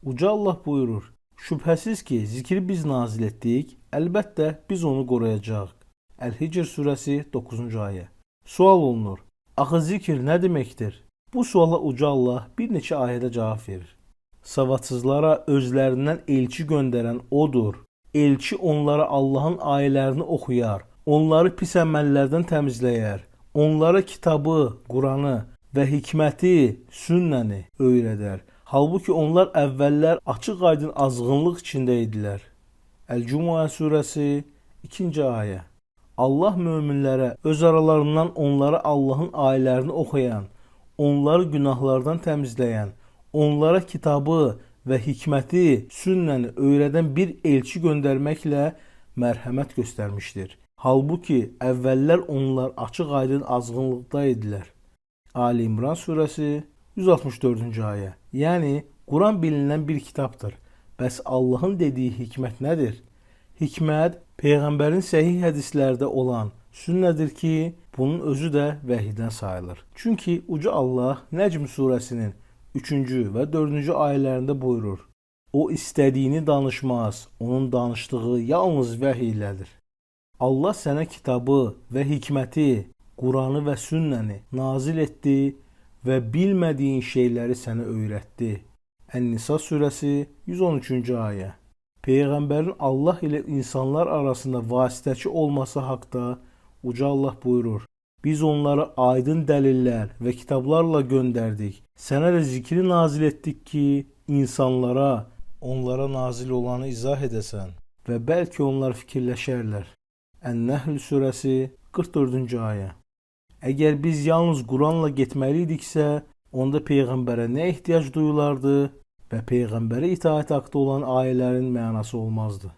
Uca Allah buyurur: Şübhəsiz ki, zikri biz nazil etdik, əlbəttə biz onu qoruyacağıq. Əl-Hicr surəsi 9-cu ayə. Sual olunur: Axı zikr nə deməkdir? Bu suala Uca Allah bir neçə ayədə cavab verir. Savadsızlara özlərindən elçi göndərən odur. Elçi onlara Allahın ayələrini oxuyar, onları pis əməllərdən təmizləyər, onlara kitabı, Quranı və hikməti, sünnəni öyrədər. Halbuki onlar əvvəllər açıq-aydın azğınlıq içində idilər. Əl-Cumuə surəsi 2-ci ayə. Allah möminlərə öz aralarından onlara Allahın ayələrini oxuyan, onları günahlardan təmizləyən, onlara kitabı və hikməti, sünnəni öyrədən bir elçi göndərməklə mərhəmət göstərmişdir. Halbuki əvvəllər onlar açıq-aydın azğınlıqda idilər. Ali İmran surəsi 164-cü ayə. Yəni, Quran bilinən bir kitabdır. Bəs Allahın dediyi hikmət nədir? Hikmət, Peyğəmbərin səhih hədislərdə olan sünnədir ki, bunun özü də vəhiydən sayılır. Çünki Uca Allah Nəcm surəsinin 3-cü və 4-cü ayələrində buyurur: O istədiyini danışmaz, onun danışdığı yalnız vəhiy ilədir. Allah sənə kitabı və hikməti, Quranı və sünnəni nazil etdi və bilmədiyin şeyləri sənə öyrətdi. Ən-Nisa surəsi 113-cü ayə. Peyğəmbərin Allah ilə insanlar arasında vasitəçi olması haqda Uca Allah buyurur: Biz onlara aydın dəlillər və kitablarla göndərdik. Sənə də zikri nazil etdik ki, insanlara, onlara nazil olanı izah edəsən və bəlkə onlar fikirləşərlər. Ən-Nəhl surəsi 44-cü ayə. Əgər biz yalnız Quranla getməli idiksə, onda Peyğəmbərə nə ehtiyac duyulardı və Peyğəmbərə itaət haqqında olan ayələrin mənası olmazdı.